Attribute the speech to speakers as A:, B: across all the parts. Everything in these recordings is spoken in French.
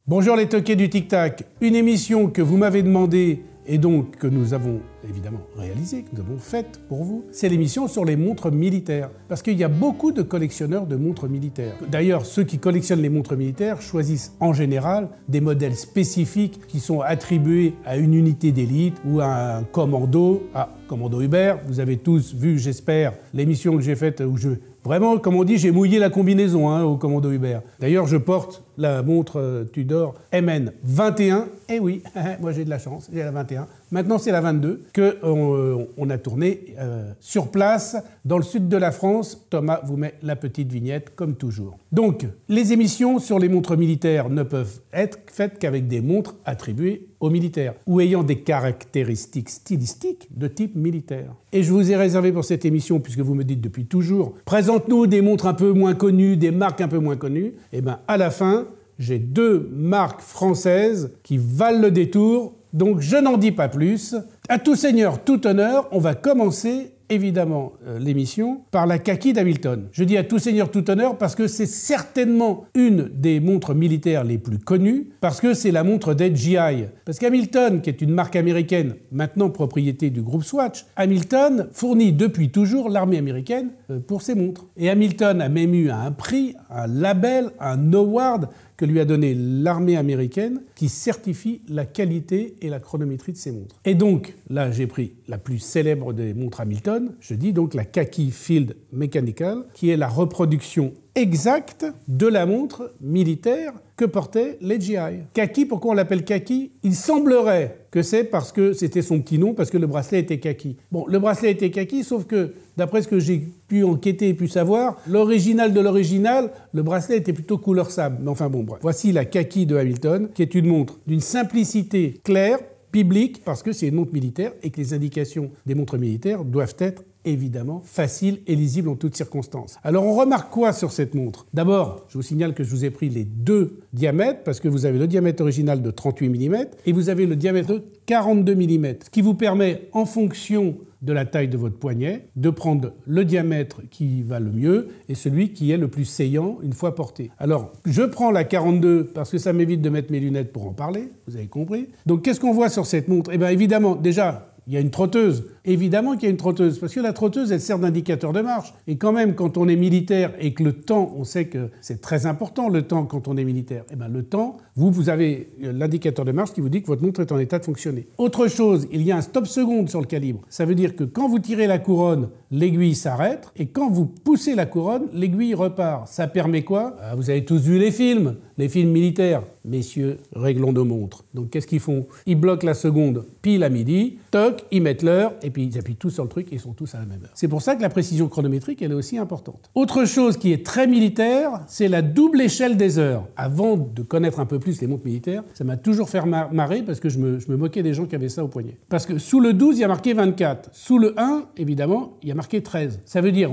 A: Bonjour les toqués du Tic Tac, une émission que vous m'avez demandé et donc que nous avons évidemment réalisée, que nous avons faite pour vous. C'est l'émission sur les montres militaires, parce qu'il y a beaucoup de collectionneurs de montres militaires. D'ailleurs, ceux qui collectionnent les montres militaires choisissent en général des modèles spécifiques qui sont attribués à une unité d'élite ou à un commando. Ah, commando Hubert, vous avez tous vu, j'espère, l'émission que j'ai faite où vraiment, comme on dit, j'ai mouillé la combinaison au commando Hubert. D'ailleurs, je porte la montre Tudor MN21. Et oui, moi j'ai de la chance, j'ai la 21. Maintenant, c'est la 22 qu'on a tournée sur place, dans le sud de la France. Thomas vous met la petite vignette, comme toujours. Donc, les émissions sur les montres militaires ne peuvent être faites qu'avec des montres attribuées aux militaires, ou ayant des caractéristiques stylistiques de type militaire. Et je vous ai réservé pour cette émission, puisque vous me dites depuis toujours, présente-nous des montres un peu moins connues, des marques un peu moins connues. Et bien, à la fin, j'ai deux marques françaises qui valent le détour, donc je n'en dis pas plus. À tout seigneur, tout honneur, on va commencer évidemment l'émission par la Kaki d'Hamilton. Je dis à tout seigneur, tout honneur parce que c'est certainement une des montres militaires les plus connues, parce que c'est la montre des GI. Parce qu'Hamilton, qui est une marque américaine, maintenant propriété du groupe Swatch, Hamilton fournit depuis toujours l'armée américaine pour ses montres. Et Hamilton a même eu un prix, un label, un award que lui a donné l'armée américaine qui certifie la qualité et la chronométrie de ses montres. Et donc, là, j'ai pris la plus célèbre des montres Hamilton, je dis donc la Kaki Field Mechanical, qui est la reproduction exacte de la montre militaire que portaient les GI. Kaki, pourquoi on l'appelle Kaki? Il semblerait que c'est parce que c'était son petit nom, parce que le bracelet était kaki. Bon, le bracelet était kaki, sauf que, d'après ce que j'ai pu enquêter et pu savoir, l'original de l'original, le bracelet était plutôt couleur sable. Mais enfin bon, bref. Voici la Kaki de Hamilton, qui est une montre d'une simplicité claire, biblique, parce que c'est une montre militaire et que les indications des montres militaires doivent être évidemment facile et lisible en toutes circonstances. Alors on remarque quoi sur cette montre? D'abord, je vous signale que je vous ai pris les deux diamètres, parce que vous avez le diamètre original de 38 mm et vous avez le diamètre de 42 mm, ce qui vous permet, en fonction de la taille de votre poignet, de prendre le diamètre qui va le mieux et celui qui est le plus saillant une fois porté. Alors, je prends la 42 parce que ça m'évite de mettre mes lunettes pour en parler, vous avez compris. Donc qu'est-ce qu'on voit sur cette montre? Eh bien évidemment, déjà, il y a une trotteuse. Évidemment qu'il y a une trotteuse, parce que la trotteuse, elle sert d'indicateur de marche. Et quand même, quand on est militaire et que le temps, on sait que c'est très important le temps quand on est militaire, eh bien le temps, vous avez l'indicateur de marche qui vous dit que votre montre est en état de fonctionner. Autre chose, il y a un stop seconde sur le calibre. Ça veut dire que quand vous tirez la couronne, l'aiguille s'arrête, et quand vous poussez la couronne, l'aiguille repart. Ça permet quoi? Vous avez tous vu les films militaires. Messieurs, réglons nos montres. Donc qu'est-ce qu'ils font? Ils bloquent la seconde pile à midi, toc, ils mettent l'heure, et puis ils appuient tous sur le truc et ils sont tous à la même heure. C'est pour ça que la précision chronométrique, elle est aussi importante. Autre chose qui est très militaire, c'est la double échelle des heures. Avant de connaître un peu plus les montres militaires, ça m'a toujours fait marrer parce que je me moquais des gens qui avaient ça au poignet. Parce que sous le 12, il y a marqué 24. Sous le 1, évidemment, il y a marqué 13. Ça veut dire,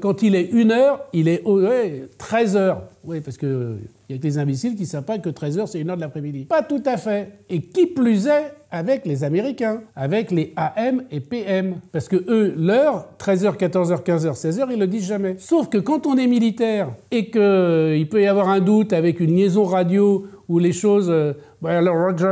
A: quand il est 1 heure, il est 13 heures. Oui, parce que il y a que les imbéciles qui ne savent pas que 13h, c'est 1h de l'après-midi. Pas tout à fait. Et qui plus est, avec les Américains, avec les AM et PM. Parce que eux, l'heure, 13h, 14h, 15h, 16h, ils le disent jamais. Sauf que quand on est militaire et qu'il peut y avoir un doute avec une liaison radio où les choses... alors Roger,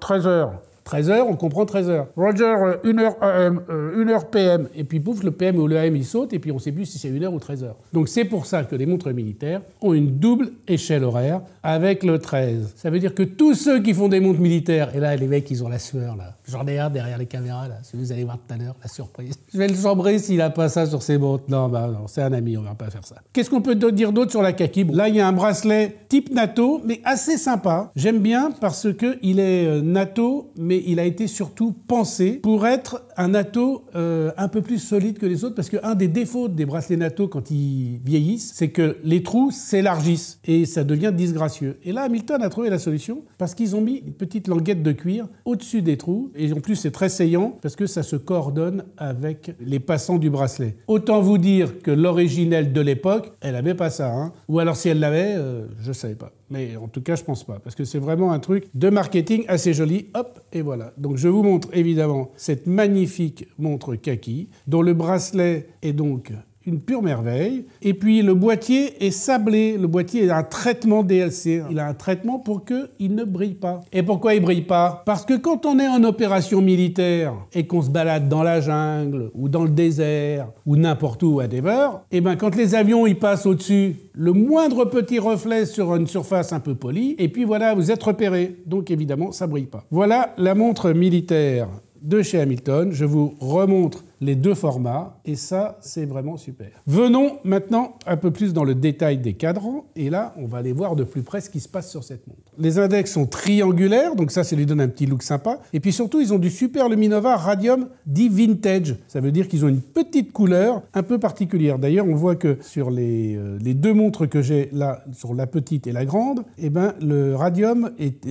A: 13h. 13h, on comprend 13h. Roger, 1h AM, 1h PM. Et puis pouf, le PM ou le AM, il saute, et puis on ne sait plus si c'est 1h ou 13h. Donc c'est pour ça que les montres militaires ont une double échelle horaire avec le 13. Ça veut dire que tous ceux qui font des montres militaires, et là, les mecs, ils ont la sueur, là. J'en ai un derrière les caméras, là. Si vous allez voir tout à l'heure, la surprise. Je vais le chambrer s'il n'a pas ça sur ses montres. Non, non, c'est un ami, on ne va pas faire ça. Qu'est-ce qu'on peut dire d'autre sur la Kaki? Là, il y a un bracelet type NATO, mais assez sympa. J'aime bien parce qu'il est NATO, mais il a été surtout pensé pour être un NATO un peu plus solide que les autres, parce qu'un des défauts des bracelets NATO quand ils vieillissent, c'est que les trous s'élargissent et ça devient disgracieux. Et là, Hamilton a trouvé la solution parce qu'ils ont mis une petite languette de cuir au-dessus des trous, et en plus c'est très saillant parce que ça se coordonne avec les passants du bracelet. Autant vous dire que l'originelle de l'époque, elle n'avait pas ça, hein. Ou alors si elle l'avait, je ne savais pas. Mais en tout cas, je pense pas, parce que c'est vraiment un truc de marketing assez joli. Hop, et voilà. Donc je vous montre évidemment cette magnifique montre Kaki, dont le bracelet est donc une pure merveille. Et puis le boîtier est sablé. Le boîtier a un traitement DLC. Il a un traitement pour qu'il ne brille pas. Et pourquoi il ne brille pas? Parce que quand on est en opération militaire et qu'on se balade dans la jungle ou dans le désert ou n'importe où, whatever, et ben quand les avions ils passent au-dessus, le moindre petit reflet sur une surface un peu polie, et puis voilà, vous êtes repéré. Donc évidemment, ça ne brille pas. Voilà la montre militaire de chez Hamilton. Je vous remontre les deux formats, et ça, c'est vraiment super. Venons maintenant un peu plus dans le détail des cadrans, et là, on va aller voir de plus près ce qui se passe sur cette montre. Les index sont triangulaires, donc ça lui donne un petit look sympa, et puis surtout, ils ont du Super Luminova Radium dit Vintage. Ça veut dire qu'ils ont une petite couleur un peu particulière. D'ailleurs, on voit que sur les deux montres que j'ai là, sur la petite et la grande, eh ben, le Radium est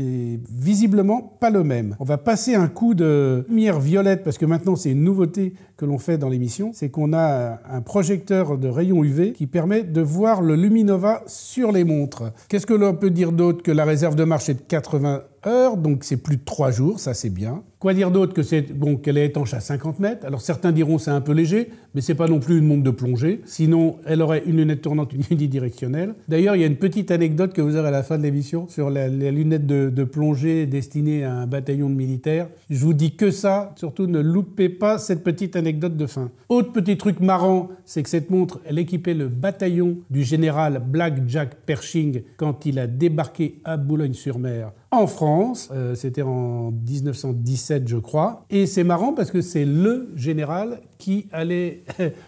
A: visiblement pas le même. On va passer un coup de lumière violette, parce que maintenant, c'est une nouveauté que l'on fait dans l'émission, c'est qu'on a un projecteur de rayons UV qui permet de voir le Luminova sur les montres. Qu'est-ce que l'on peut dire d'autre? Que la réserve de marche est de 80 heures, donc c'est plus de 3 jours, ça c'est bien. Quoi dire d'autre? Que qu'elle est étanche à 50 mètres. Alors certains diront c'est un peu léger, mais c'est pas non plus une montre de plongée. Sinon, elle aurait une lunette tournante unidirectionnelle. D'ailleurs, il y a une petite anecdote que vous aurez à la fin de l'émission sur la lunette de plongée destinée à un bataillon de militaires. Je vous dis que ça, surtout ne loupez pas cette petite anecdote de fin. Autre petit truc marrant, c'est que cette montre, elle équipait le bataillon du général Black Jack Pershing quand il a débarqué à Boulogne-sur-Mer en France. C'était en 1917, je crois. Et c'est marrant parce que c'est le général qui allait,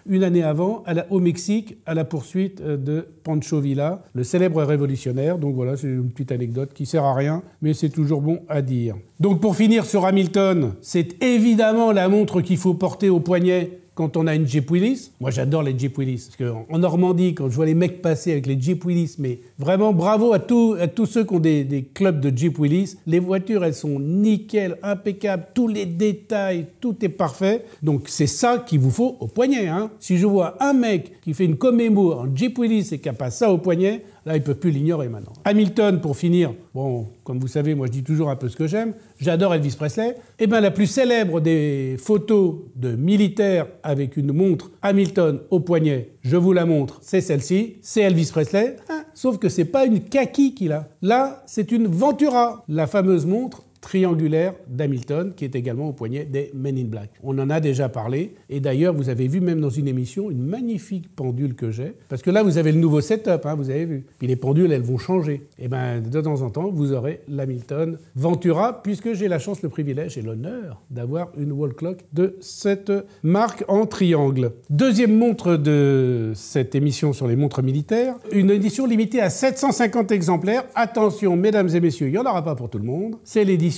A: une année avant, au Mexique, à la poursuite de Pancho Villa, le célèbre révolutionnaire. Donc voilà, c'est une petite anecdote qui sert à rien, mais c'est toujours bon à dire. Donc pour finir sur Hamilton, c'est évidemment la montre qu'il faut porter au poignet quand on a une Jeep Willys. Moi, j'adore les Jeep Willys. Parce qu'en Normandie, quand je vois les mecs passer avec les Jeep Willys, mais vraiment bravo à tous ceux qui ont des clubs de Jeep Willys. Les voitures, elles sont nickel, impeccables, tous les détails, tout est parfait. Donc, c'est ça qu'il vous faut au poignet. Hein. Si je vois un mec qui fait une commémo en Jeep Willys et qui n'a pas ça au poignet, là, ils ne peuvent plus l'ignorer maintenant. Hamilton, pour finir, bon, comme vous savez, moi je dis toujours un peu ce que j'aime, j'adore Elvis Presley. Eh bien, la plus célèbre des photos de militaires avec une montre Hamilton au poignet, je vous la montre, c'est celle-ci, c'est Elvis Presley, hein, sauf que c'est pas une kaki qu'il a. Là, c'est une Ventura, la fameuse montre triangulaire d'Hamilton, qui est également au poignet des Men in Black. On en a déjà parlé, et d'ailleurs, vous avez vu même dans une émission une magnifique pendule que j'ai, parce que là, vous avez le nouveau setup, hein, vous avez vu. Puis les pendules, elles vont changer. Et bien, de temps en temps, vous aurez l'Hamilton Ventura, puisque j'ai la chance, le privilège et l'honneur d'avoir une wall clock de cette marque en triangle. Deuxième montre de cette émission sur les montres militaires, une édition limitée à 750 exemplaires. Attention, mesdames et messieurs, il n'y en aura pas pour tout le monde. C'est l'édition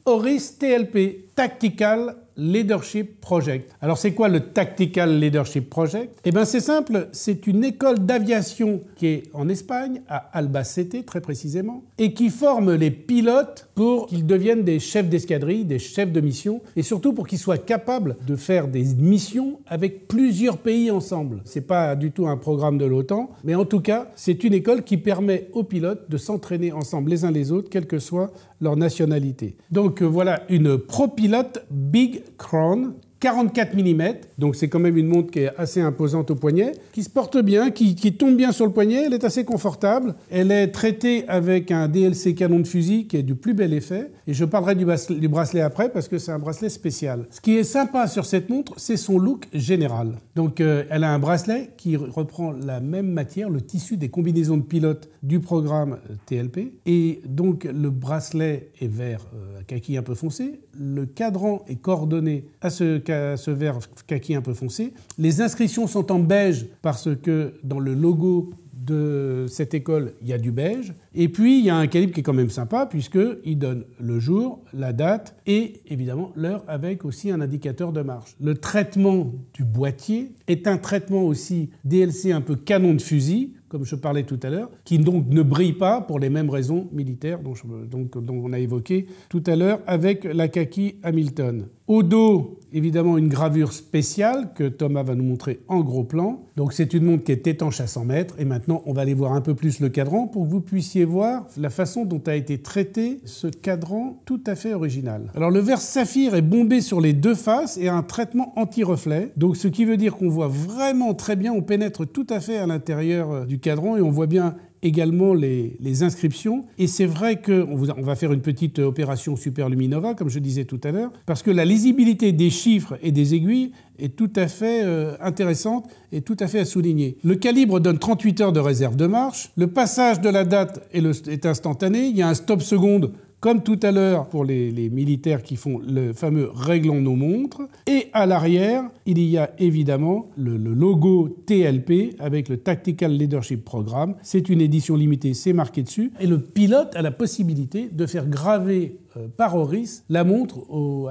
A: Oris TLP, Tactical Leadership Project. Alors c'est quoi le Tactical Leadership Project? Eh bien c'est simple, c'est une école d'aviation qui est en Espagne, à Albacete très précisément, et qui forme les pilotes pour qu'ils deviennent des chefs d'escadrille, des chefs de mission, et surtout pour qu'ils soient capables de faire des missions avec plusieurs pays ensemble. C'est pas du tout un programme de l'OTAN, mais en tout cas, c'est une école qui permet aux pilotes de s'entraîner ensemble les uns les autres, quelle que soit leur nationalité. Donc voilà une pro-pilote Big Crown, 44 mm, donc c'est quand même une montre qui est assez imposante au poignet, qui se porte bien, qui tombe bien sur le poignet, elle est assez confortable, elle est traitée avec un DLC canon de fusil qui est du plus bel effet, et je parlerai du bracelet après parce que c'est un bracelet spécial. Ce qui est sympa sur cette montre, c'est son look général. Donc elle a un bracelet qui reprend la même matière, le tissu des combinaisons de pilotes du programme TLP, et donc le bracelet est vert kaki un peu foncé, le cadran est coordonné à ce vert kaki un peu foncé. Les inscriptions sont en beige parce que dans le logo de cette école, il y a du beige. Et puis, il y a un calibre qui est quand même sympa puisqu'il donne le jour, la date et évidemment l'heure avec aussi un indicateur de marche. Le traitement du boîtier est un traitement aussi DLC un peu canon de fusil, comme je parlais tout à l'heure, qui donc ne brille pas pour les mêmes raisons militaires dont on a évoqué tout à l'heure avec la kaki Hamilton. Au dos, évidemment, une gravure spéciale que Thomas va nous montrer en gros plan. Donc c'est une montre qui est étanche à 100 mètres. Et maintenant, on va aller voir un peu plus le cadran pour que vous puissiez voir la façon dont a été traité ce cadran tout à fait original. Alors le verre saphir est bombé sur les deux faces et a un traitement anti-reflet. Donc ce qui veut dire qu'on voit vraiment très bien, on pénètre tout à fait à l'intérieur du cadran et on voit bien également les inscriptions. Et c'est vrai qu'on va faire une petite opération Superluminova, comme je disais tout à l'heure, parce que la lisibilité des chiffres et des aiguilles est tout à fait intéressante et tout à fait à souligner. Le calibre donne 38 heures de réserve de marche. Le passage de la date est instantané. Il y a un stop seconde, comme tout à l'heure pour les militaires qui font le fameux « réglons nos montres ». Et à l'arrière, il y a évidemment le logo TLP avec le Tactical Leadership Programme. C'est une édition limitée, c'est marqué dessus. Et le pilote a la possibilité de faire graver par Oris la montre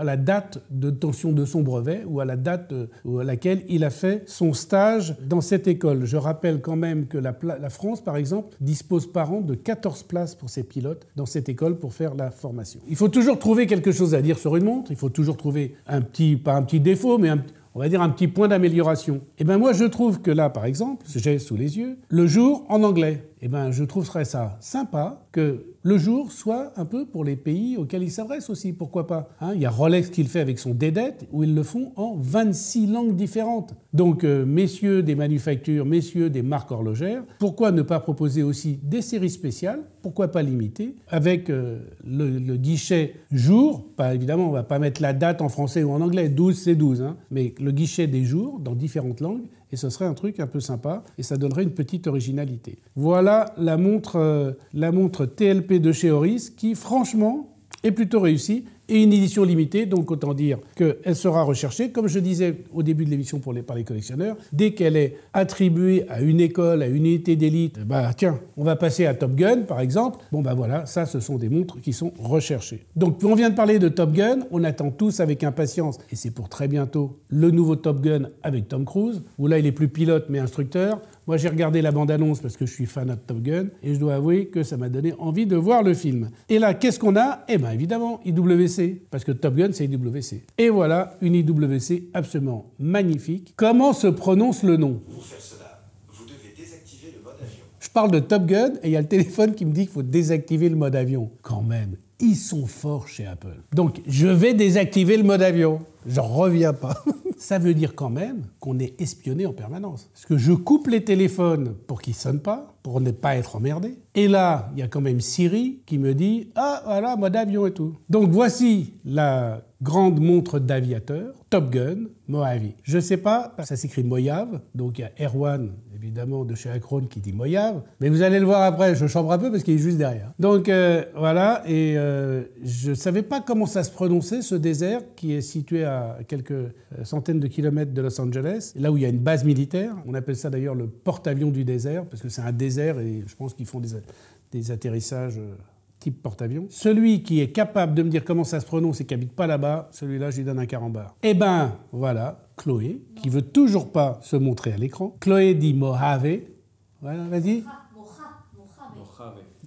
A: à la date d'obtention de son brevet ou à la date à laquelle il a fait son stage dans cette école. Je rappelle quand même que la France, par exemple, dispose par an de 14 places pour ses pilotes dans cette école pour faire la formation. Il faut toujours trouver quelque chose à dire sur une montre, il faut toujours trouver pas un petit défaut, mais on va dire un petit point d'amélioration. Et bien moi je trouve que là, par exemple, j'ai sous les yeux, le jour en anglais. Et bien je trouverais ça sympa que le jour soit un peu pour les pays auxquels il s'adresse aussi, pourquoi pas. Il y a Rolex qui le fait avec son DD, où ils le font en 26 langues différentes. Donc messieurs des manufactures, messieurs des marques horlogères, pourquoi ne pas proposer aussi des séries spéciales, pourquoi pas limitées, avec le guichet jour, pas évidemment on ne va pas mettre la date en français ou en anglais, 12 c'est 12, mais le guichet des jours dans différentes langues, et ce serait un truc un peu sympa, et ça donnerait une petite originalité. Voilà la montre TLP de chez Oris, qui franchement est plutôt réussie, et une édition limitée, donc autant dire qu'elle sera recherchée. Comme je disais au début de l'émission par les collectionneurs, dès qu'elle est attribuée à une école, à une unité d'élite, tiens, on va passer à Top Gun, par exemple. Voilà, ça, ce sont des montres qui sont recherchées. Donc, on vient de parler de Top Gun, on attend tous avec impatience, et c'est pour très bientôt, le nouveau Top Gun avec Tom Cruise, où là, il est plus pilote, mais instructeur. Moi, j'ai regardé la bande-annonce parce que je suis fan de Top Gun, et je dois avouer que ça m'a donné envie de voir le film. Et là, qu'est-ce qu'on a ? Eh bien, évidemment, IWC, parce que Top Gun, c'est IWC. Et voilà, une IWC absolument magnifique. Comment se prononce le nom ?
B: Pour faire cela, vous devez désactiver le mode avion.
A: Je parle de Top Gun, et il y a le téléphone qui me dit qu'il faut désactiver le mode avion. Quand même, ils sont forts chez Apple. Donc, je vais désactiver le mode avion. J'en reviens pas. Ça veut dire quand même qu'on est espionné en permanence. Parce que je coupe les téléphones pour qu'ils ne sonnent pas, pour ne pas être emmerdé. Et là, il y a quand même Siri qui me dit « Ah, voilà, mode avion et tout ». Donc voici la grande montre d'aviateur, Top Gun, Mojave. Je ne sais pas, ça s'écrit Mojave, donc il y a Erwan, évidemment, de chez Acron qui dit Mojave. Mais vous allez le voir après, je chambre un peu parce qu'il est juste derrière. Donc voilà, et je ne savais pas comment ça se prononçait, ce désert qui est situé à quelques centaines de kilomètres de Los Angeles, là où il y a une base militaire. On appelle ça d'ailleurs le porte-avions du désert, parce que c'est un désert et je pense qu'ils font des atterrissages type porte-avions. Celui qui est capable de me dire comment ça se prononce et qui n'habite pas là-bas, celui-là, je lui donne un carambar. Eh ben, voilà, Chloé, qui veut toujours pas se montrer à l'écran. Chloé dit Mojave. Voilà, vas-y.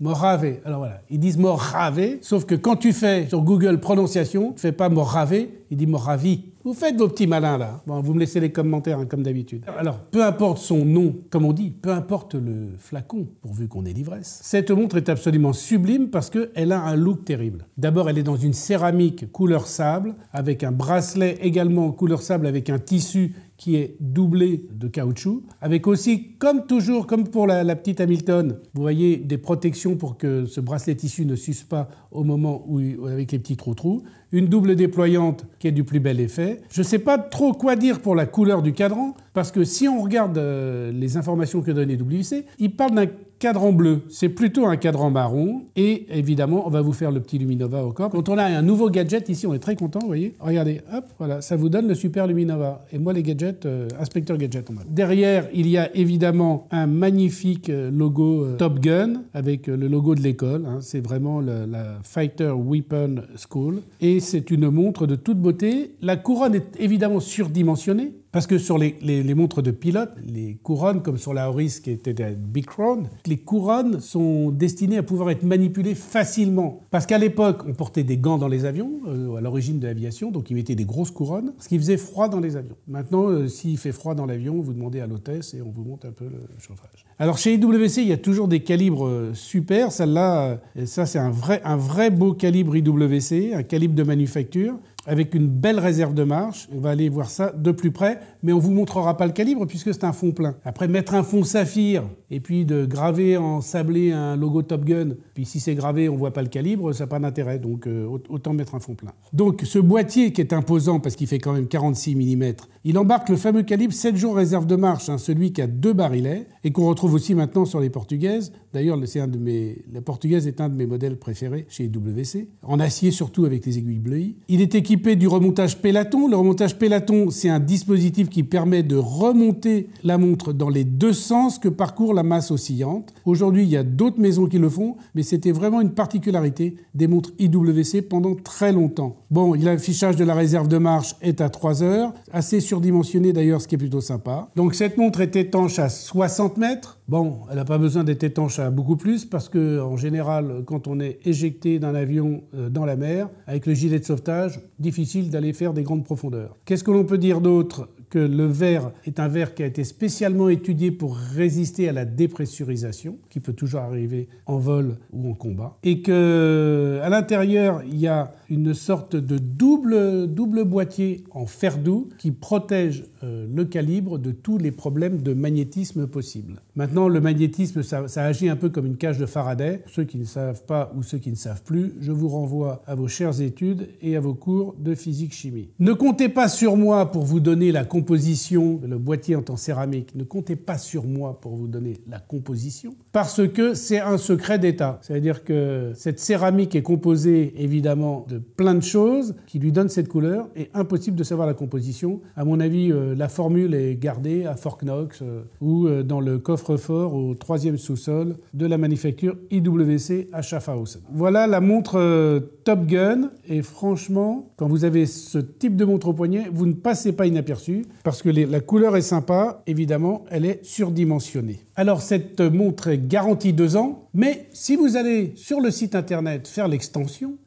A: Mojave. Alors voilà, ils disent Mojave, sauf que quand tu fais sur Google prononciation, tu fais pas Mojave, il dit Mojave. Vous faites vos petits malins là. Bon, vous me laissez les commentaires comme d'habitude. Alors, peu importe son nom, comme on dit, peu importe le flacon, pourvu qu'on ait l'ivresse. Cette montre est absolument sublime parce qu'elle a un look terrible. D'abord, elle est dans une céramique couleur sable, avec un bracelet également couleur sable, avec un tissu qui est doublé de caoutchouc, avec aussi, comme toujours, comme pour la petite Hamilton, vous voyez des protections pour que ce bracelet tissu ne s'use pas au moment où, avec les petits trous-trous, une double déployante qui est du plus bel effet. Je ne sais pas trop quoi dire pour la couleur du cadran, parce que si on regarde les informations que donne WC, il parle d'un cadran bleu. C'est plutôt un cadran marron. Et évidemment, on va vous faire le petit Luminova au corps. Quand on a un nouveau gadget, ici, on est très content, vous voyez. Regardez, hop, voilà, ça vous donne le super Luminova. Et moi, les gadgets, inspecteur gadget, on a. Derrière, il y a évidemment un magnifique logo Top Gun, avec le logo de l'école. C'est vraiment la Fighter Weapon School. Et c'est une montre de toute beauté. La couronne est évidemment surdimensionnée, Parce que sur les montres de pilote, les couronnes, comme sur la Oris qui était la Big Crown, les couronnes sont destinées à pouvoir être manipulées facilement. Parce qu'à l'époque, on portait des gants dans les avions, à l'origine de l'aviation, donc ils mettaient des grosses couronnes, ce qui faisait froid dans les avions. Maintenant, s'il fait froid dans l'avion, vous demandez à l'hôtesse et on vous monte un peu le chauffage. Alors chez IWC, il y a toujours des calibres super. Celle-là, ça c'est un vrai beau calibre IWC, un calibre de manufacture, avec une belle réserve de marche. On va aller voir ça de plus près, mais on ne vous montrera pas le calibre puisque c'est un fond plein. Après, mettre un fond saphir et puis de graver en sablé un logo Top Gun, puis si c'est gravé, on ne voit pas le calibre, ça n'a pas d'intérêt, donc autant mettre un fond plein. Donc ce boîtier qui est imposant parce qu'il fait quand même 46 mm, il embarque le fameux calibre 7 jours réserve de marche, celui qui a 2 barilets et qu'on retrouve aussi maintenant sur les portugaises. D'ailleurs, la portugaise est un de mes modèles préférés chez IWC, en acier surtout avec les aiguilles bleuies. Il est équipé du remontage pélaton. Le remontage pélaton, c'est un dispositif qui permet de remonter la montre dans les deux sens que parcourt la masse oscillante. Aujourd'hui, il y a d'autres maisons qui le font, mais c'était vraiment une particularité des montres IWC pendant très longtemps. Bon, l'affichage de la réserve de marche est à 3 heures, assez surdimensionné d'ailleurs, ce qui est plutôt sympa. Donc cette montre est étanche à 60 mètres. Bon, elle n'a pas besoin d'être étanche à beaucoup plus parce que, en général, quand on est éjecté d'un avion dans la mer, avec le gilet de sauvetage, difficile d'aller faire des grandes profondeurs. Qu'est-ce que l'on peut dire d'autre ? Que le verre est un verre qui a été spécialement étudié pour résister à la dépressurisation, qui peut toujours arriver en vol ou en combat, et qu'à l'intérieur, il y a une sorte de double boîtier en fer doux qui protège le calibre de tous les problèmes de magnétisme possibles. Maintenant, le magnétisme, ça agit un peu comme une cage de Faraday. Ceux qui ne savent pas ou ceux qui ne savent plus, je vous renvoie à vos chères études et à vos cours de physique-chimie. Ne comptez pas sur moi pour vous donner la composition, le boîtier en céramique, ne comptez pas sur moi pour vous donner la composition, parce que c'est un secret d'État. C'est-à-dire que cette céramique est composée, évidemment, de plein de choses qui lui donnent cette couleur, et impossible de savoir la composition. À mon avis, la formule est gardée à Fort Knox ou dans le coffre-fort au 3e sous-sol de la manufacture IWC à Schaffhausen. Voilà la montre Top Gun, et franchement, quand vous avez ce type de montre au poignet, vous ne passez pas inaperçu, parce que la couleur est sympa, évidemment, elle est surdimensionnée. Alors cette montre est garantie 2 ans, mais si vous allez sur le site internet faire l'extension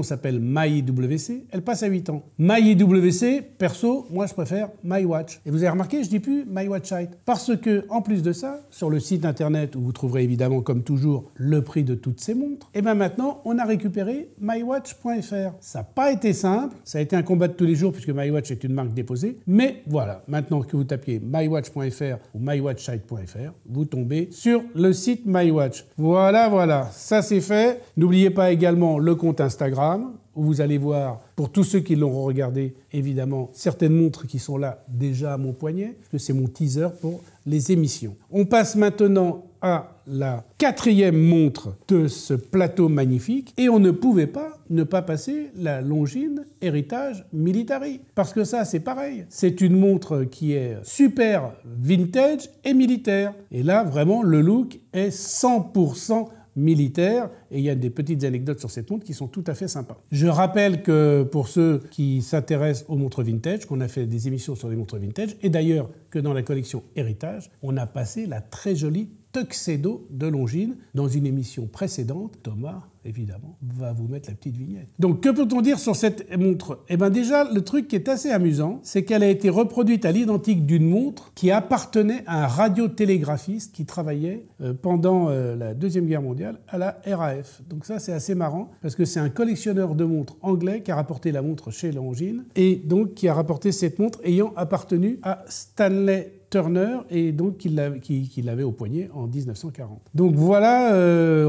A: s'appelle MyIWC, elle passe à 8 ans. MyIWC, perso, moi je préfère MyWatch. Et vous avez remarqué, je dis plus MyWatchSite, parce que en plus de ça, sur le site internet où vous trouverez évidemment comme toujours le prix de toutes ces montres, et bien maintenant on a récupéré MyWatch.fr. Ça n'a pas été simple, ça a été un combat de tous les jours puisque MyWatch est une marque déposée, mais voilà, maintenant que vous tapiez MyWatch.fr ou MyWatchSite.fr, vous tombez sur le site MyWatch. Voilà, ça c'est fait. N'oubliez pas également le compte Instagram, où vous allez voir, pour tous ceux qui l'auront regardé, évidemment, certaines montres qui sont là déjà à mon poignet, parce que c'est mon teaser pour les émissions. On passe maintenant à la 4e montre de ce plateau magnifique, et on ne pouvait pas ne pas passer la Longines Heritage Military, parce que ça, c'est pareil. C'est une montre qui est super vintage et militaire. Et là, vraiment, le look est 100% militaire, et il y a des petites anecdotes sur cette montre qui sont tout à fait sympas. Je rappelle que pour ceux qui s'intéressent aux montres vintage, qu'on a fait des émissions sur les montres vintage, et d'ailleurs que dans la collection Héritage, on a passé la très jolie Tuxedo de Longines dans une émission précédente. Thomas, évidemment, va vous mettre la petite vignette. Donc, que peut-on dire sur cette montre ? Eh bien déjà, le truc qui est assez amusant, c'est qu'elle a été reproduite à l'identique d'une montre qui appartenait à un radiotélégraphiste qui travaillait pendant la Deuxième Guerre mondiale à la RAF. Donc ça, c'est assez marrant, parce que c'est un collectionneur de montres anglais qui a rapporté la montre chez Longines, et donc qui a rapporté cette montre ayant appartenu à Stanley Turner, et donc qui l'avait au poignet en 1940. Donc voilà,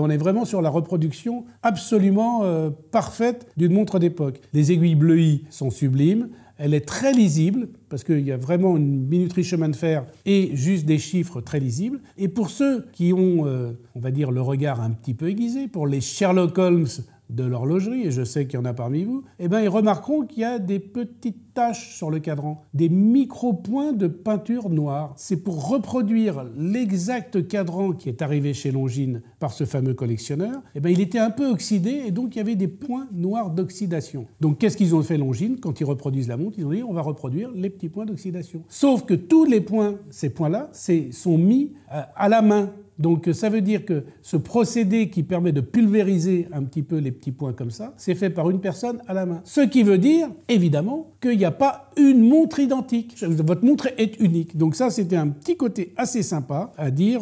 A: on est vraiment sur la reproduction absolument parfaite d'une montre d'époque. Les aiguilles bleuies sont sublimes, elle est très lisible, parce qu'il y a vraiment une minuterie chemin de fer et juste des chiffres très lisibles. Et pour ceux qui ont, on va dire, le regard un petit peu aiguisé, pour les Sherlock Holmes de l'horlogerie, et je sais qu'il y en a parmi vous, eh bien, ils remarqueront qu'il y a des petites taches sur le cadran, des micro-points de peinture noire. C'est pour reproduire l'exact cadran qui est arrivé chez Longines par ce fameux collectionneur. Eh bien, il était un peu oxydé, et donc il y avait des points noirs d'oxydation. Donc qu'est-ce qu'ils ont fait Longines quand ils reproduisent la montre? Ils ont dit on va reproduire les petits points d'oxydation. Sauf que tous les points, ces points-là, sont mis à la main. Donc ça veut dire que ce procédé qui permet de pulvériser un petit peu les petits points comme ça, c'est fait par une personne à la main. Ce qui veut dire, évidemment, qu'il n'y a pas une montre identique. Votre montre est unique. Donc ça, c'était un petit côté assez sympa à dire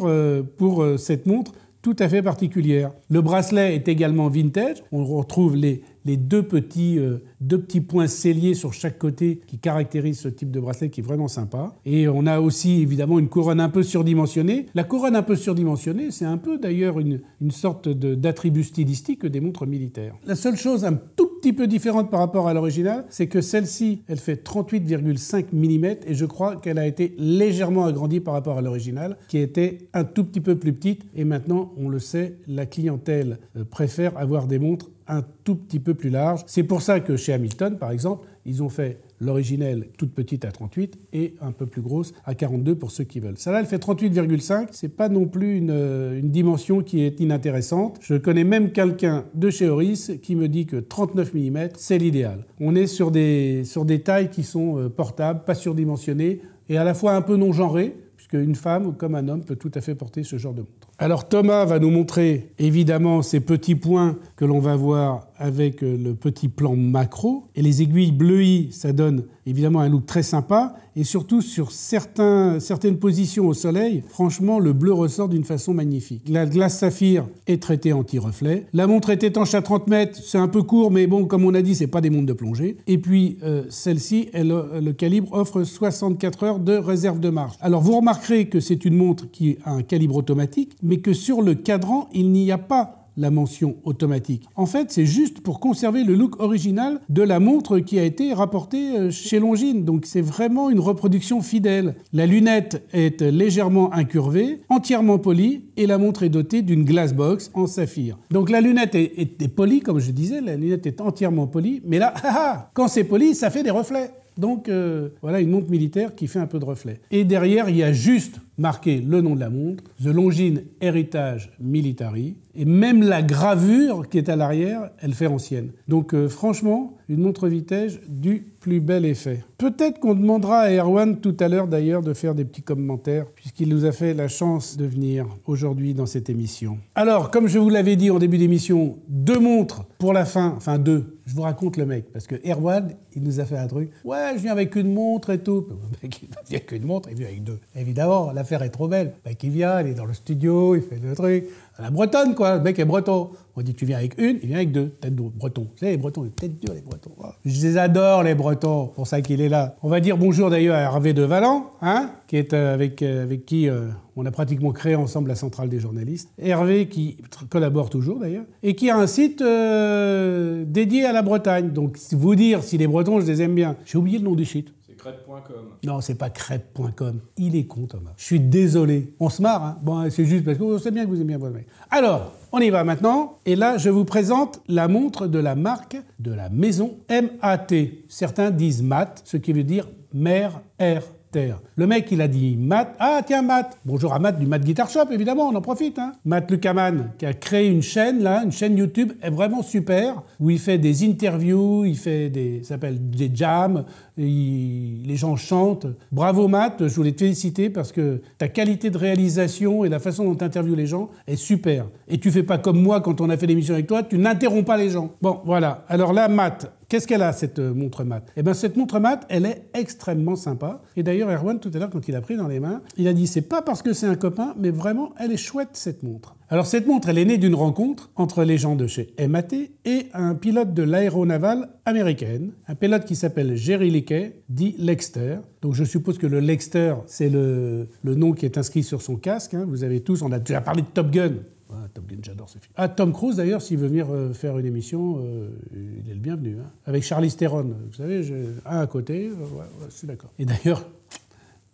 A: pour cette montre tout à fait particulière. Le bracelet est également vintage. On retrouve les deux petits points scellés sur chaque côté qui caractérisent ce type de bracelet qui est vraiment sympa. Et on a aussi évidemment une couronne un peu surdimensionnée. La couronne un peu surdimensionnée, c'est un peu d'ailleurs une sorte d'attribut stylistique des montres militaires. La seule chose un tout petit peu différente par rapport à l'original, c'est que celle-ci, elle fait 38,5 mm et je crois qu'elle a été légèrement agrandie par rapport à l'original, qui était un tout petit peu plus petite. Et maintenant, on le sait, la clientèle préfère avoir des montres un tout petit peu plus large. C'est pour ça que chez Hamilton, par exemple, ils ont fait l'originelle toute petite à 38 et un peu plus grosse à 42 pour ceux qui veulent. Celle-là, elle fait 38,5. C'est pas non plus une dimension qui est inintéressante. Je connais même quelqu'un de chez Oris qui me dit que 39 mm, c'est l'idéal. On est sur des tailles qui sont portables, pas surdimensionnées et à la fois un peu non-genrées, puisque une femme comme un homme peut tout à fait porter ce genre de montre. Alors Thomas va nous montrer évidemment ces petits points que l'on va voir avec le petit plan macro. Et les aiguilles bleuies, ça donne évidemment un look très sympa. Et surtout sur certaines positions au soleil, franchement, le bleu ressort d'une façon magnifique. La glace saphir est traitée anti-reflet. La montre est étanche à 30 mètres, c'est un peu court, mais bon, comme on a dit, c'est pas des montres de plongée. Et puis celle-ci, le calibre offre 64 heures de réserve de marche. Alors vous remarquerez que c'est une montre qui a un calibre automatique, mais que sur le cadran, il n'y a pas la mention automatique. En fait, c'est juste pour conserver le look original de la montre qui a été rapportée chez Longines. Donc c'est vraiment une reproduction fidèle. La lunette est légèrement incurvée, entièrement polie, et la montre est dotée d'une glass box en saphir. Donc la lunette est polie, comme je disais, la lunette est entièrement polie, mais là, quand c'est poli, ça fait des reflets. Donc voilà une montre militaire qui fait un peu de reflet. Et derrière, il y a juste marqué le nom de la montre, The Longines Heritage Military. Et même la gravure qui est à l'arrière, elle fait ancienne. Donc franchement, une montre vintage du plus bel effet. Peut-être qu'on demandera à Erwan tout à l'heure d'ailleurs de faire des petits commentaires, puisqu'il nous a fait la chance de venir aujourd'hui dans cette émission. Alors, comme je vous l'avais dit en début d'émission, 2 montres pour la fin, enfin 2. Je vous raconte le mec, parce que Erwan, il nous a fait un truc. Ouais, je viens avec une montre et tout. Le mec, il vient avec une montre, il vient avec 2. Évidemment, l'affaire est trop belle. Le mec, il vient, il est dans le studio, il fait le truc. À la bretonne, quoi. Le mec est breton. On dit, tu viens avec une, il vient avec 2. Tête dure, breton. Vous savez, les bretons, ils tête dure, les bretons. Je les adore, les bretons. Pour ça qu'il est là. On va dire bonjour d'ailleurs à Hervé de Valent, qui est avec qui on a pratiquement créé ensemble la centrale des journalistes. Hervé qui collabore toujours d'ailleurs, et qui a un site dédié à la Bretagne. Donc, vous dire si les Bretons, je les aime bien. J'ai oublié le nom du site.
C: Crêpe.com.
A: Non, c'est pas crêpe.com. Il est con, Thomas. Je suis désolé. On se marre, hein. Bon, c'est juste parce qu'on sait bien que vous aimez bien votre mec. Alors, on y va maintenant. Et là, je vous présente la montre de la marque de la maison MAT. Certains disent MAT, ce qui veut dire mer, air, terre. Le mec, il a dit Matt. Ah, tiens, Matt. Bonjour à Matt du Matt Guitar Shop, évidemment, on en profite. Matt Lucaman, qui a créé une chaîne, là, une chaîne YouTube, est vraiment super, où il fait des interviews, il fait ça s'appelle des jams, les gens chantent. Bravo, Matt, je voulais te féliciter parce que ta qualité de réalisation et la façon dont tu interviews les gens est super. Et tu fais pas comme moi quand on a fait l'émission avec toi, tu n'interromps pas les gens. Bon, voilà. Alors là, Matt, qu'est-ce qu'elle a, cette montre Matt? Eh bien, cette montre Matt, elle est extrêmement sympa. Et d'ailleurs, Erwan, tout à l'heure, quand il a pris dans les mains, il a dit, c'est pas parce que c'est un copain, mais vraiment, elle est chouette, cette montre. Alors, cette montre, elle est née d'une rencontre entre les gens de chez MAT et un pilote de l'aéronavale américaine, un pilote qui s'appelle Jerry Leakey, dit Lexter. Donc, je suppose que le Lexter, c'est le nom qui est inscrit sur son casque. Vous avez tous, on a déjà parlé de Top Gun. Ah, Top Gun, j'adore ce film. Ah, Tom Cruise, d'ailleurs, s'il veut venir faire une émission, il est le bienvenu. Avec Charlize Theron. Vous savez, un à côté, je suis d'accord. Et d'ailleurs,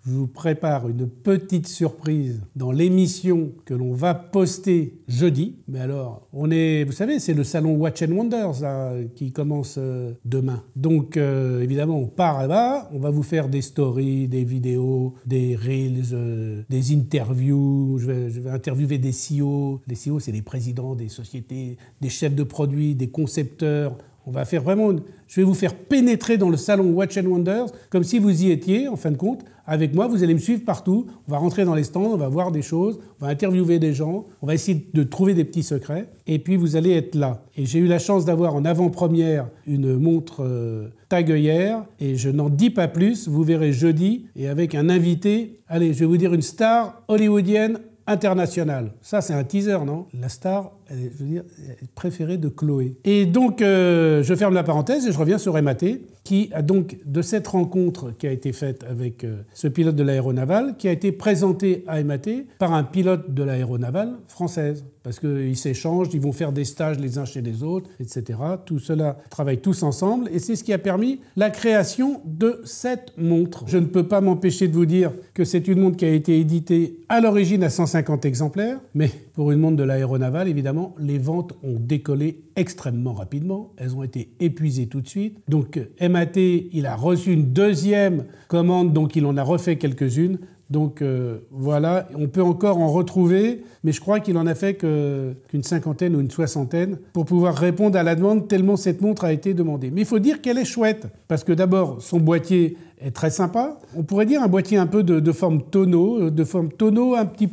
A: je vous prépare une petite surprise dans l'émission que l'on va poster jeudi. Mais alors, vous savez, c'est le salon Watch and Wonders là, qui commence demain. Donc, évidemment, on part là-bas, on va vous faire des stories, des vidéos, des reels, des interviews. Je vais interviewer des CEO. Les CEO, c'est les présidents des sociétés, des chefs de produits, des concepteurs. On va faire vraiment... Je vais vous faire pénétrer dans le salon Watch and Wonders comme si vous y étiez, en fin de compte. Avec moi, vous allez me suivre partout. On va rentrer dans les stands, on va voir des choses, on va interviewer des gens, on va essayer de trouver des petits secrets. Et puis, vous allez être là. Et j'ai eu la chance d'avoir en avant-première une montre Tag Heuer. Et je n'en dis pas plus. Vous verrez jeudi. Et avec un invité, allez, je vais vous dire une star hollywoodienne internationale. Ça, c'est un teaser, non? La star, elle est préférée de Chloé. Et donc, je ferme la parenthèse et je reviens sur MAT, qui a donc, de cette rencontre qui a été faite avec ce pilote de l'aéronavale, qui a été présenté à MAT par un pilote de l'aéronavale française. Parce qu'ils s'échangent, ils vont faire des stages les uns chez les autres, etc. Tout cela travaille tous ensemble et c'est ce qui a permis la création de cette montre. Je ne peux pas m'empêcher de vous dire que c'est une montre qui a été éditée à l'origine à 150 exemplaires, mais pour une montre de l'aéronavale, évidemment, les ventes ont décollé extrêmement rapidement. Elles ont été épuisées tout de suite. Donc MAT, il a reçu une deuxième commande, donc il en a refait quelques-unes. Donc voilà, on peut encore en retrouver, mais je crois qu'il en a fait qu'une cinquantaine ou une soixantaine pour pouvoir répondre à la demande tellement cette montre a été demandée. Mais il faut dire qu'elle est chouette, parce que d'abord, son boîtier est très sympa. On pourrait dire un boîtier un peu de forme tonneau, un petit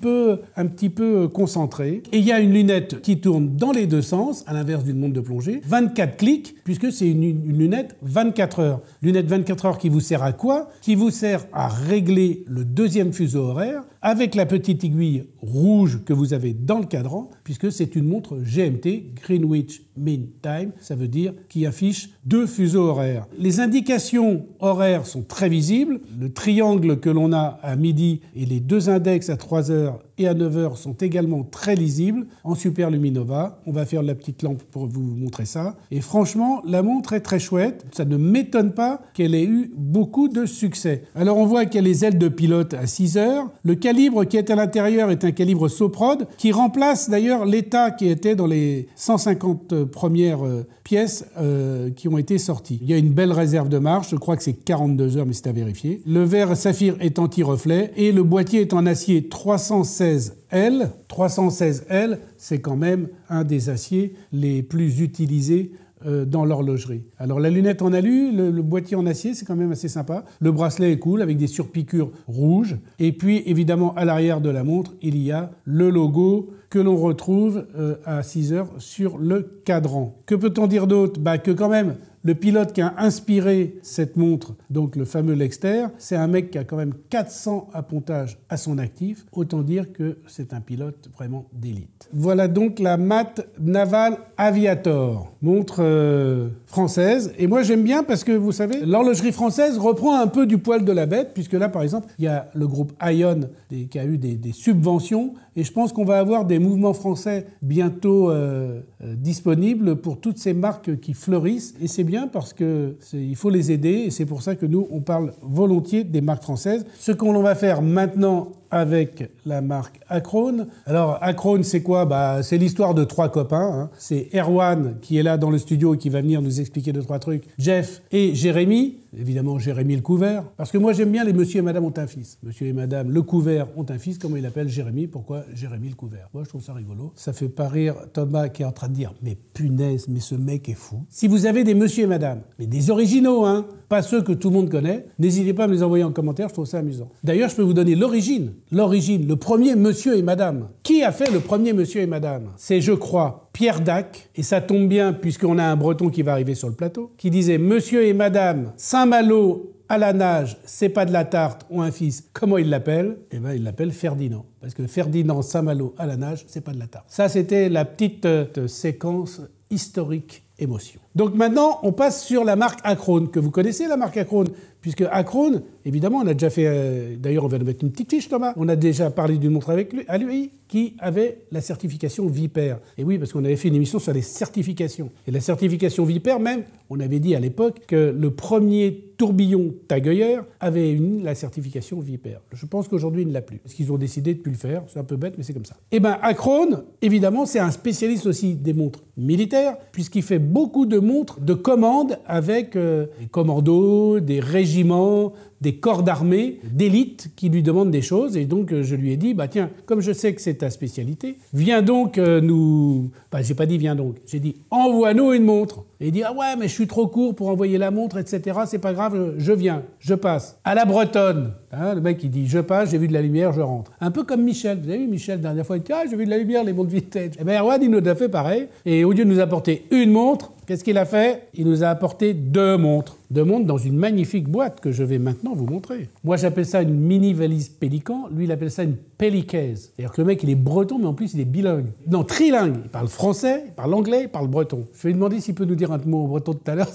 A: peu concentré. Et il y a une lunette qui tourne dans les deux sens, à l'inverse d'une montre de plongée. 24 clics, puisque c'est une lunette 24 heures. Lunette 24 heures qui vous sert à quoi? Qui vous sert à régler le deuxième fuseau horaire avec la petite aiguille rouge que vous avez dans le cadran, puisque c'est une montre GMT, Greenwich Mean Time, ça veut dire qui affiche 2 fuseaux horaires. Les indications horaires sont très visibles. Le triangle que l'on a à midi et les 2 index à 3 heures et à 9 heures sont également très lisibles en Super Luminova. On va faire la petite lampe pour vous montrer ça. Et franchement, la montre est très chouette. Ça ne m'étonne pas qu'elle ait eu beaucoup de succès. Alors on voit qu'il y a les ailes de pilote à 6 heures. Le calibre qui est à l'intérieur est un calibre Soprod qui remplace d'ailleurs l'état qui était dans les 150 premières pièces qui ont été sorties. Il y a une belle réserve de marche. Je crois que c'est 42 heures, mais c'est à vérifier. Le verre saphir est anti-reflet et le boîtier est en acier 316L. 316L, c'est quand même un des aciers les plus utilisés dans l'horlogerie. Alors la lunette en alu, le boîtier en acier, c'est quand même assez sympa. Le bracelet est cool avec des surpiqûres rouges. Et puis évidemment à l'arrière de la montre, il y a le logo que l'on retrouve à 6 heures sur le cadran. Que peut-on dire d'autre? Que quand même, le pilote qui a inspiré cette montre, donc le fameux Lexter, c'est un mec qui a quand même 400 appontages à son actif. Autant dire que c'est un pilote vraiment d'élite. Voilà donc la MAT Naval Aviator, montre française. Et moi j'aime bien parce que vous savez, l'horlogerie française reprend un peu du poil de la bête, puisque là par exemple, il y a le groupe Ion qui a eu des subventions. Et je pense qu'on va avoir des mouvements français bientôt disponibles pour toutes ces marques qui fleurissent. Et c'est bien parce qu'il faut les aider. Et c'est pour ça que nous, on parle volontiers des marques françaises. Ce qu'on va faire maintenant avec la marque Acrone. Alors, Acrone, c'est quoi? C'est l'histoire de 3 copains. C'est Erwan qui est là dans le studio et qui va venir nous expliquer 2-3 trucs. Jeff et Jérémy. Évidemment, Jérémy le couvert. Parce que moi, j'aime bien les monsieur et madame ont un fils. Monsieur et madame le couvert ont un fils. Comment il appelle Jérémy? Pourquoi Jérémy le couvert? Moi, je trouve ça rigolo. Ça fait pas rire Thomas qui est en train de dire « Mais punaise, mais ce mec est fou ». Si vous avez des monsieur et madame, mais des originaux, pas ceux que tout le monde connaît, n'hésitez pas à me les envoyer en commentaire, je trouve ça amusant. D'ailleurs, je peux vous donner l'origine, le premier monsieur et madame. Qui a fait le premier monsieur et madame? C'est, je crois, Pierre Dac, et ça tombe bien puisqu'on a un breton qui va arriver sur le plateau, qui disait « Monsieur et madame Saint-Malo à la nage, c'est pas de la tarte, ont un fils. » Comment il l'appelle? Il l'appelle Ferdinand. Parce que Ferdinand Saint-Malo à la nage, c'est pas de la tarte. Ça, c'était la petite séquence historique émotion. Donc maintenant, on passe sur la marque Acrone, que vous connaissez, la marque Acrone, puisque Acrone, évidemment, on a déjà fait... D'ailleurs, on va nous mettre une petite fiche, Thomas. On a déjà parlé d'une montre avec lui, à lui, qui avait la certification Vipère. Et oui, parce qu'on avait fait une émission sur les certifications. Et la certification Vipère, même, on avait dit à l'époque que le premier tourbillon tagueur avait la certification Vipère. Je pense qu'aujourd'hui, il ne l'a plus. Parce qu'ils ont décidé de ne plus le faire. C'est un peu bête, mais c'est comme ça. Et bien, Acrone, évidemment, c'est un spécialiste aussi des montres militaires, puisqu'il fait beaucoup de montres de commande avec des commandos, des régiments, des corps d'armée, d'élite qui lui demandent des choses. Et donc, je lui ai dit, bah tiens, comme je sais que c'est ta spécialité, viens donc nous... Bah, j'ai pas dit viens donc, j'ai dit envoie-nous une montre. Et il dit, ah ouais, mais je suis trop court pour envoyer la montre, etc. C'est pas grave, je viens, je passe. À la bretonne. Hein, le mec, il dit, je passe, j'ai vu de la lumière, je rentre. Un peu comme Michel. Vous avez vu Michel, la dernière fois, il dit, ah, j'ai vu de la lumière, les montres vintage. Et bien, Erwan, il nous a fait pareil. Et au lieu de nous apporter une montre, qu'est-ce qu'il a fait? Il nous a apporté 2 montres. 2 montres dans une magnifique boîte que je vais maintenant vous montrer. Moi, j'appelle ça une mini-valise Pélican. Lui, il appelle ça une Pellicase. C'est-à-dire que le mec, il est breton, mais en plus, il est bilingue. Non, trilingue. Il parle français, il parle anglais, il parle breton. Je vais lui demander s'il peut nous dire un mot en breton tout à l'heure.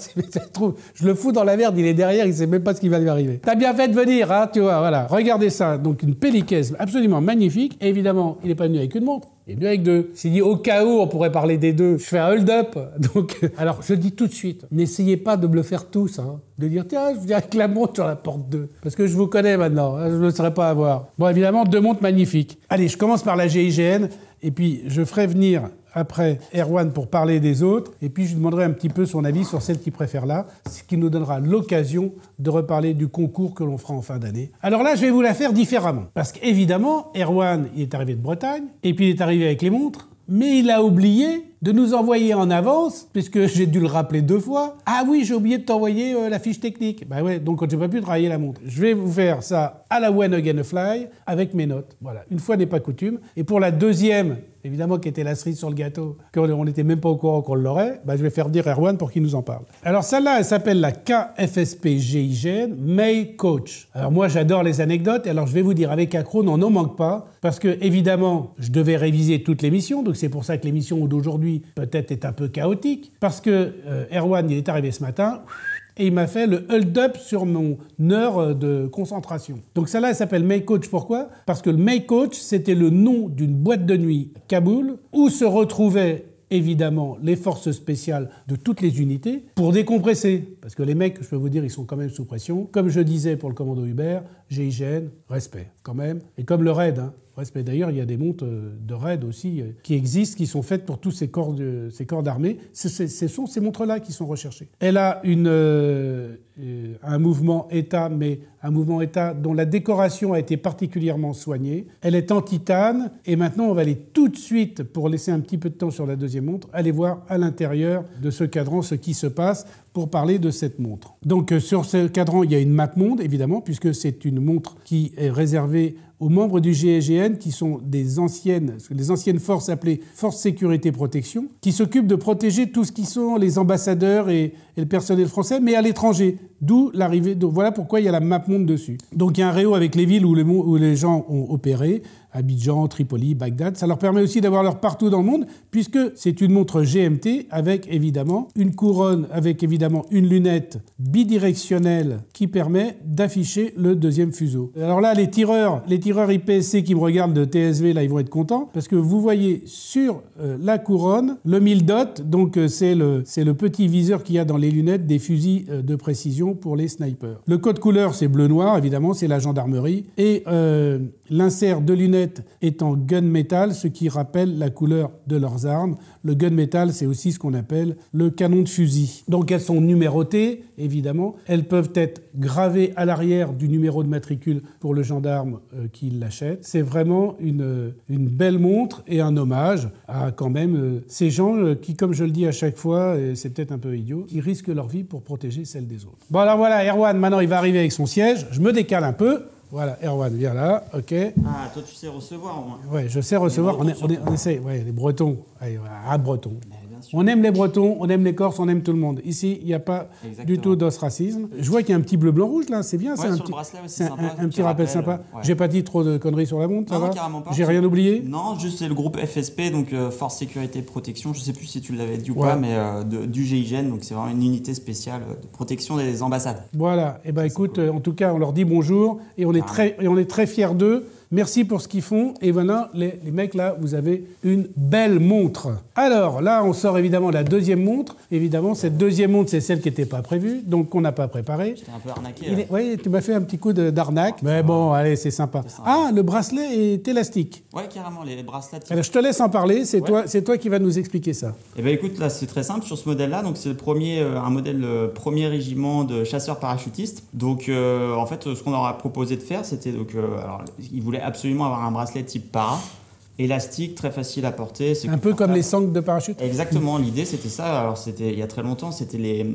A: Je le fous dans la merde, il est derrière, il sait même pas ce qui va lui arriver. T'as bien fait de venir, hein, tu vois, voilà. Regardez ça. Donc, une Pellicase absolument magnifique. Et évidemment, il n'est pas venu avec une montre. Il est venu avec 2. Il s'est dit, au cas où on pourrait parler des 2, je fais un hold-up. Donc, alors, je dis tout de suite, n'essayez pas de me le faire tous, hein. De dire, tiens, je viens avec la montre sur la porte 2. Parce que je vous connais maintenant, hein, je ne le saurais pas avoir. Bon, évidemment, 2 montres magnifiques. Allez, je commence par la GIGN, et puis je ferai venir après Erwan pour parler des autres, et puis je lui demanderai un petit peu son avis sur celle qu'il préfère là, ce qui nous donnera l'occasion de reparler du concours que l'on fera en fin d'année. Alors là, je vais vous la faire différemment. Parce qu'évidemment, Erwan, il est arrivé de Bretagne, et puis il est arrivé avec les montres, mais il a oublié de nous envoyer en avance, puisque j'ai dû le rappeler 2 fois. Ah oui, j'ai oublié de t'envoyer la fiche technique. Bah ouais, donc j'ai pas pu travailler la montre. Je vais vous faire ça à la When Again a Fly, avec mes notes. Voilà, une fois n'est pas coutume. Et pour la deuxième, évidemment, qui était la cerise sur le gâteau, qu'on n'était même pas au courant qu'on l'aurait, bah, je vais faire dire Erwan pour qu'il nous en parle. Alors celle-là, elle s'appelle la KFSP GIGN May Coach. Alors moi, j'adore les anecdotes. Alors je vais vous dire, avec Acrone, on n'en manque pas, parce que évidemment, je devais réviser toute l'émission, donc c'est pour ça que l'émission d'aujourd'hui peut-être est un peu chaotique, parce que Erwan, il est arrivé ce matin, et il m'a fait le hold-up sur mon heure de concentration. Donc celle-là, elle s'appelle May Coach. Pourquoi? Parce que le May Coach, c'était le nom d'une boîte de nuit à Kaboul, où se retrouvaient évidemment les forces spéciales de toutes les unités pour décompresser. Parce que les mecs, je peux vous dire, ils sont quand même sous pression. Comme je disais pour le commando Hubert, GIGN, respect quand même. Et comme le RAID, hein, respect. D'ailleurs, il y a des montres de RAID aussi qui existent, qui sont faites pour tous ces corps d'armée. Ce sont ces montres-là qui sont recherchées. Elle a un mouvement état, mais un mouvement état dont la décoration a été particulièrement soignée. Elle est en titane. Et maintenant, on va aller tout de suite, pour laisser un petit peu de temps sur la deuxième montre, aller voir à l'intérieur de ce cadran ce qui se passe pour parler de cette montre. Donc, sur ce cadran, il y a une map monde, évidemment, puisque c'est une montre qui est réservée aux membres du GIGN, qui sont les anciennes forces appelées Forces Sécurité Protection, qui s'occupent de protéger tout ce qui sont les ambassadeurs et le personnel français, mais à l'étranger. D'où l'arrivée. Voilà pourquoi il y a la map monde dessus. Donc il y a un réseau avec les villes où les gens ont opéré, Abidjan, Tripoli, Bagdad. Ça leur permet aussi d'avoir l'heure partout dans le monde, puisque c'est une montre GMT avec évidemment une couronne, avec évidemment une lunette bidirectionnelle qui permet d'afficher le deuxième fuseau. Alors là, les tireurs IPSC qui me regardent de TSV, là, ils vont être contents, parce que vous voyez sur la couronne le 1000 dot, donc c'est le petit viseur qu'il y a dans les lunettes des fusils de précision pour les snipers. Le code couleur, c'est bleu-noir, évidemment, c'est la gendarmerie, et l'insert de lunettes est en gunmetal, ce qui rappelle la couleur de leurs armes. Le gunmetal, c'est aussi ce qu'on appelle le canon de fusil. Donc elles sont numérotées, évidemment. Elles peuvent être gravées à l'arrière du numéro de matricule pour le gendarme qui l'achète. C'est vraiment une belle montre et un hommage à quand même ces gens qui, comme je le dis à chaque fois, et c'est peut-être un peu idiot, qui risquent leur vie pour protéger celle des autres. Bon alors voilà, Erwan, maintenant il va arriver avec son siège. Je me décale un peu. Voilà, Erwan, viens là, ok.
C: Ah, toi tu sais recevoir au moins.
A: Ouais, je sais recevoir, on essaie, ouais, les Bretons, allez, breton.
C: bien sûr.
A: On aime les Bretons, on aime les Corses, on aime tout le monde. Ici, il n'y a pas du tout d'ostracisme. Je vois qu'il y a un petit bleu, blanc, rouge là, c'est bien.
C: Ouais,
A: c'est un
C: sur
A: petit,
C: le bracelet, ouais,
A: c'est
C: sympa,
A: un petit rappel sympa.
C: Ouais.
A: J'ai pas dit trop de conneries sur la montre, ça
C: Non,
A: va?
C: carrément pas.
A: J'ai rien oublié?
C: Non, juste c'est le groupe FSP, donc Force Sécurité Protection. Je sais plus si tu l'avais dit ou
A: Ouais.
C: pas, mais du GIGN, donc c'est vraiment une unité spéciale de protection des ambassades.
A: Voilà. Et ben écoute, en tout cas, on leur dit bonjour et on est très fiers d'eux. Merci pour ce qu'ils font. Et voilà, les mecs, là, vous avez une belle montre. Alors, là, on sort évidemment la deuxième montre. Évidemment, cette deuxième montre, c'est celle qui n'était pas prévue, donc qu'on n'a pas préparée.
C: J'étais un peu arnaqué.
A: Oui, tu m'as fait un petit coup d'arnaque. Mais bon, allez, c'est sympa. Ah, le bracelet est élastique.
C: Ouais, carrément, les bracelets.
A: Alors, je te laisse en parler. C'est toi qui vas nous expliquer ça.
C: Eh ben écoute, là, c'est très simple sur ce modèle-là. Donc, c'est un modèle premier régiment de chasseurs parachutistes. Donc, en fait, ce qu'on leur a proposé de faire, c'était alors, ils voulaient absolument avoir un bracelet type para, élastique, très facile à porter. C'est
A: un peu comme les sangles de parachute.
C: Exactement, l'idée c'était ça. Alors c'était il y a très longtemps, c'était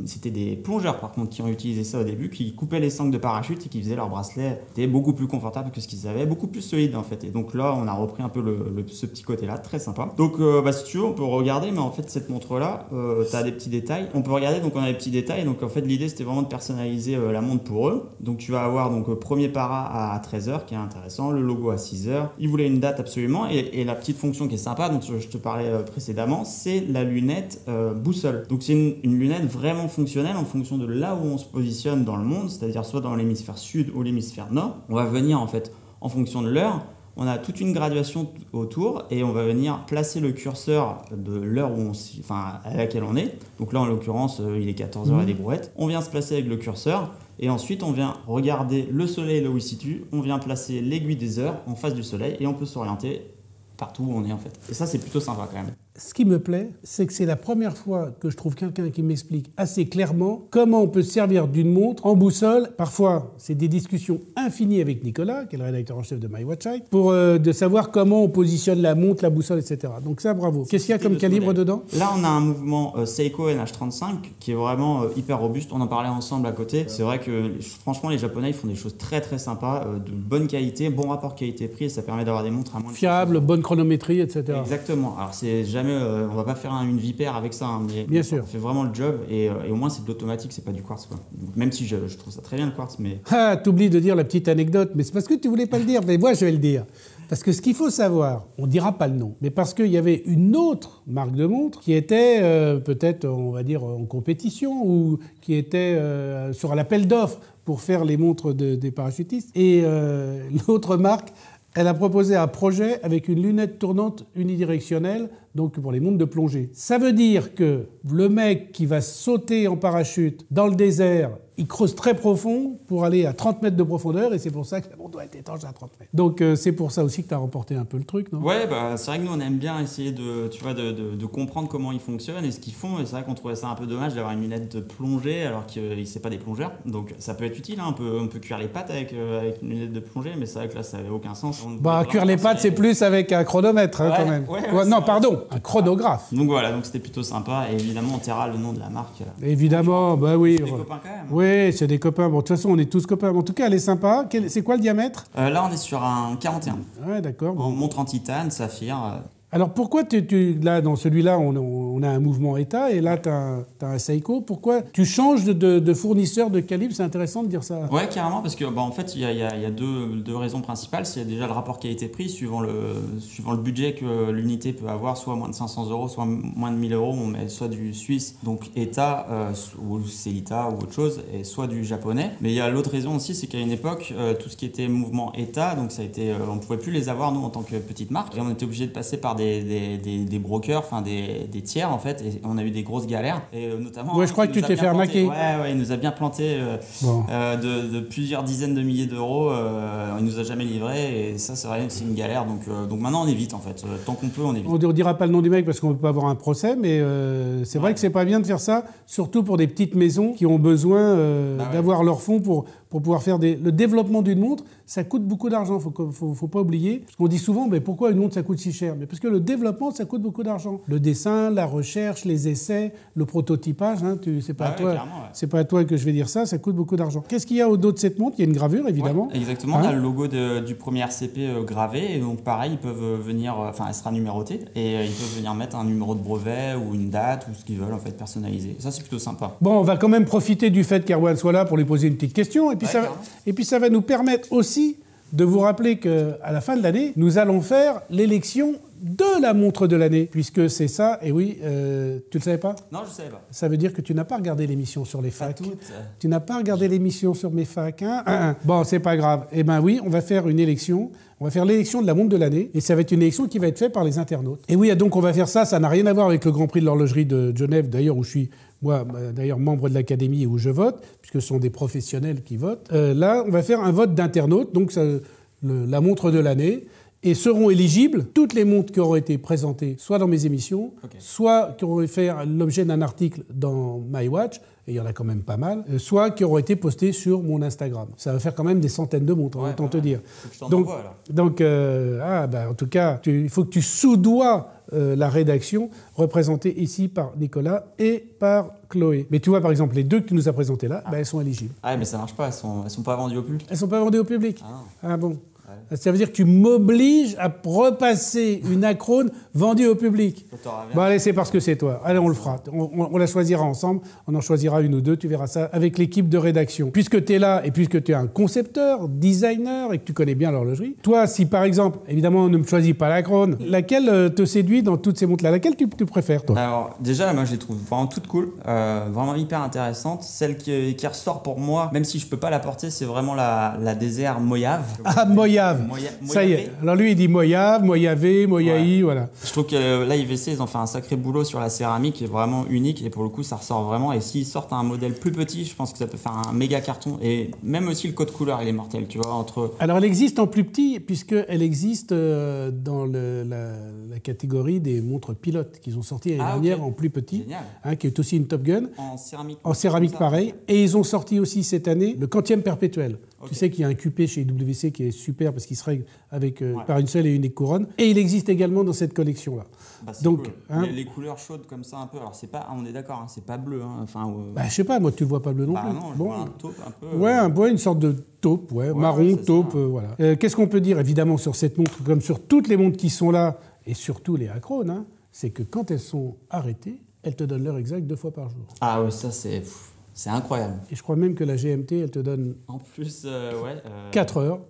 C: c'était des plongeurs par contre qui ont utilisé ça au début, qui coupaient les sangles de parachute et qui faisaient leur bracelet. C'était beaucoup plus confortable que ce qu'ils avaient, beaucoup plus solide en fait. Et donc là, on a repris un peu ce petit côté-là, très sympa. Donc si tu veux, on peut regarder, mais en fait cette montre-là, tu as des petits détails. On peut regarder, donc on a des petits détails. Donc en fait l'idée c'était vraiment de personnaliser la montre pour eux. Donc tu vas avoir donc premier para à 13h qui est intéressant, le logo à 6h. Ils voulaient une date absolument, et la petite fonction qui est sympa dont je te parlais précédemment, c'est la lunette boussole. Donc c'est une lunette vraiment fonctionnelle en fonction de là où on se positionne dans le monde, c'est-à-dire soit dans l'hémisphère sud ou l'hémisphère nord. On va venir en fait en fonction de l'heure. On a toute une graduation autour et on va venir placer le curseur de l'heure à laquelle on est. Donc là en l'occurrence il est 14h à des brouettes. On vient se placer avec le curseur. Et ensuite, on vient regarder le soleil là où il se situe, on vient placer l'aiguille des heures en face du soleil et on peut s'orienter partout où on est en fait. Et ça, c'est plutôt sympa quand même.
A: Ce qui me plaît, c'est que c'est la première fois que je trouve quelqu'un qui m'explique assez clairement comment on peut se servir d'une montre en boussole. Parfois, c'est des discussions infinies avec Nicolas, qui est le rédacteur en chef de My Watch Eye, pour de savoir comment on positionne la montre, la boussole, etc. Donc ça, bravo. Qu'est-ce qu'il y a comme calibre dedans?
C: Là, on a un mouvement Seiko NH35 qui est vraiment hyper robuste. On en parlait ensemble à côté. C'est vrai que franchement, les Japonais, ils font des choses très très sympas, de bonne qualité, bon rapport qualité-prix, et ça permet d'avoir des montres à moins de
A: fiable, bonne chronométrie, etc.
C: Exactement. Alors c'est jamais, on va pas faire une vipère avec ça, hein, mais
A: bien sûr,
C: on fait vraiment le job et au moins c'est de l'automatique, c'est pas du quartz quoi. Même si je trouve ça très bien le quartz, mais
A: t'oublies de dire la petite anecdote, mais c'est parce que tu voulais pas le dire, mais moi je vais le dire. Parce que ce qu'il faut savoir, on dira pas le nom, mais parce qu'il y avait une autre marque de montre qui était peut-être, on va dire, en compétition ou qui était sur l'appel d'offres pour faire les montres des parachutistes. Et l'autre marque, elle a proposé un projet avec une lunette tournante unidirectionnelle, donc pour les montres de plongée. Ça veut dire que le mec qui va sauter en parachute dans le désert, il creuse très profond pour aller à 30 mètres de profondeur, et c'est pour ça que la montre doit être étanche à 30 mètres. Donc c'est pour ça aussi que tu as remporté un peu le truc, non?
C: Ouais, c'est vrai que nous on aime bien essayer de comprendre comment ils fonctionnent et ce qu'ils font, et c'est vrai qu'on trouvait ça un peu dommage d'avoir une lunette de plongée alors qu'ils ne sont pas des plongeurs. Donc ça peut être utile, hein, on peut cuire les pattes avec une lunette de plongée, mais c'est vrai que là ça n'avait aucun sens.
A: Cuire les pattes c'est plus avec un chronomètre hein, quand même. Non, pardon, un chronographe.
C: Donc voilà, donc c'était plutôt sympa, et évidemment on taira le nom de la marque.
A: Évidemment, bah oui.
C: C'est des copains quand même.
A: Oui, c'est des copains. Bon, de toute façon, on est tous copains. En tout cas, elle est sympa. C'est quoi le diamètre?
C: Là, on est sur un 41.
A: Ouais, d'accord. Bon.
C: En montre en titane, saphir.
A: Alors pourquoi là, dans celui-là, on a un mouvement ETA et là, tu as un Seiko. Pourquoi tu changes de fournisseur de calibre? C'est intéressant de dire ça.
C: Ouais, carrément, parce que en fait, il y a deux raisons principales. C'est déjà le rapport qualité-prix, suivant le budget que l'unité peut avoir, soit moins de 500 €, soit moins de 1000 €. On met soit du suisse, donc ETA, ou Celita ou autre chose, et soit du japonais. Mais il y a l'autre raison aussi, c'est qu'à une époque, tout ce qui était mouvement ETA, donc ça a été, on ne pouvait plus les avoir, nous, en tant que petite marque. Et on était obligé de passer par des brokers, enfin des tiers en fait, et on a eu des grosses galères, et notamment
A: je crois que tu t'es fait arnaquer.
C: Il nous a bien planté de plusieurs dizaines de milliers d'euros. Il nous a jamais livré, et ça c'est vrai, c'est une galère, donc maintenant on évite en fait, tant qu'on peut on évite.
A: On dira pas le nom du mec parce qu'on peut pas avoir un procès, mais c'est vrai que c'est pas bien de faire ça, surtout pour des petites maisons qui ont besoin d'avoir leurs fonds pour pouvoir faire le développement d'une montre, ça coûte beaucoup d'argent, faut pas oublier. Parce qu'on dit souvent, mais pourquoi une montre ça coûte si cher? Mais parce que le développement, ça coûte beaucoup d'argent. Le dessin, la recherche, les essais, le prototypage, hein, c'est pas, c'est pas à toi que je vais dire ça coûte beaucoup d'argent. Qu'est-ce qu'il y a au dos de cette montre? Il y a une gravure, évidemment.
C: Ouais, exactement, on a le logo du premier RCP gravé, et donc pareil, ils peuvent venir, enfin elle sera numérotée, et ils peuvent venir mettre un numéro de brevet ou une date ou ce qu'ils veulent en fait personnalisé. Ça c'est plutôt sympa.
A: Bon, on va quand même profiter du fait qu'Erwan soit là pour lui poser une petite question, et puis ça va nous permettre aussi de vous rappeler qu'à la fin de l'année, nous allons faire l'élection de la montre de l'année, puisque c'est ça, et oui, tu le savais pas?
C: Non, je savais pas.
A: Ça veut dire que tu n'as pas regardé l'émission sur les facs.
C: Pas toutes.
A: Tu n'as pas regardé l'émission sur mes facs, hein? Bon, c'est pas grave. Eh ben oui, on va faire une élection. On va faire l'élection de la montre de l'année, et ça va être une élection qui va être faite par les internautes. Et oui, donc on va faire ça n'a rien à voir avec le Grand Prix de l'horlogerie de Genève, d'ailleurs, où je suis, moi, d'ailleurs, membre de l'Académie et où je vote, puisque ce sont des professionnels qui votent. Là, on va faire un vote d'internautes, donc la montre de l'année, et seront éligibles toutes les montres qui auront été présentées, soit dans mes émissions, soit qui auront fait l'objet d'un article dans MyWatch, et il y en a quand même pas mal, soit qui auront été postées sur mon Instagram. Ça va faire quand même des centaines de montres, autant te dire. Donc, en tout cas, il faut que tu soudoies la rédaction, représentée ici par Nicolas et par Chloé. Mais tu vois, par exemple, les deux que tu nous as présentées là, elles sont éligibles.
C: Ah, mais ça marche pas, elles sont pas vendues au public.
A: Elles sont pas vendues au public? Ah bon. Ça veut dire que tu m'obliges à repasser une Acrone vendue au public. Bon allez, c'est parce que c'est toi. Allez, on le fera. On la choisira ensemble. On en choisira une ou deux. Tu verras ça avec l'équipe de rédaction. Puisque tu es là et puisque tu es un concepteur, designer et que tu connais bien l'horlogerie, toi, si par exemple, évidemment, on ne me choisit pas l'Acrone, laquelle te séduit dans toutes ces montres-là? Laquelle tu préfères, toi?
C: Alors, déjà, moi, je les trouve vraiment toutes cool. Vraiment hyper intéressantes. Celle qui ressort pour moi, même si je peux pas la porter, c'est vraiment la DZR Mojave.
A: Ah, Mojave. Ça y est. Alors lui, il dit Mojave, Mojave, Mojaï, voilà.
C: Je trouve que là, IVC, ils ont fait un sacré boulot sur la céramique qui est vraiment unique et pour le coup, ça ressort vraiment. Et s'ils sortent un modèle plus petit, je pense que ça peut faire un méga carton. Et même aussi le code couleur, il est mortel, tu vois.
A: Alors elle existe en plus petit, puisqu'elle existe dans la catégorie des montres pilotes qu'ils ont sorti l'année dernière en plus petit, qui est aussi une Top Gun. En céramique pareil. Et ils ont sorti aussi cette année le quantième perpétuel. Tu sais qu'il y a un QP chez WC qui est super parce qu'il se règle avec, par une seule et unique couronne. Et il existe également dans cette collection-là.
C: Donc, cool. Les couleurs chaudes comme ça un peu, alors c'est pas, on est d'accord, c'est pas bleu.
A: Je sais pas, moi tu le vois pas bleu non plus.
C: Non, je vois un taupe un peu.
A: Une sorte de taupe, marron, taupe, voilà. Qu'est-ce qu'on peut dire évidemment sur cette montre, comme sur toutes les montres qui sont là, et surtout les Acrone, c'est que quand elles sont arrêtées, elles te donnent l'heure exacte 2 fois par jour.
C: Ah ouais, ça c'est... C'est incroyable.
A: Et je crois même que la GMT, elle te donne...
C: En plus,
A: 4 heures.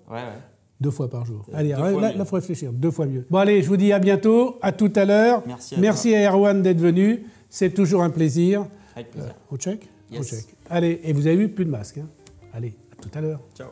A: 2 fois par jour. Allez, là, il faut réfléchir. 2 fois mieux. Bon, allez, je vous dis à bientôt. À tout à l'heure. Merci à Erwan d'être venu. C'est toujours un plaisir.
C: Avec plaisir.
A: Au check?
C: Yes.
A: Au check. Allez, et vous avez vu, plus de masque. Allez, à tout à l'heure.
C: Ciao.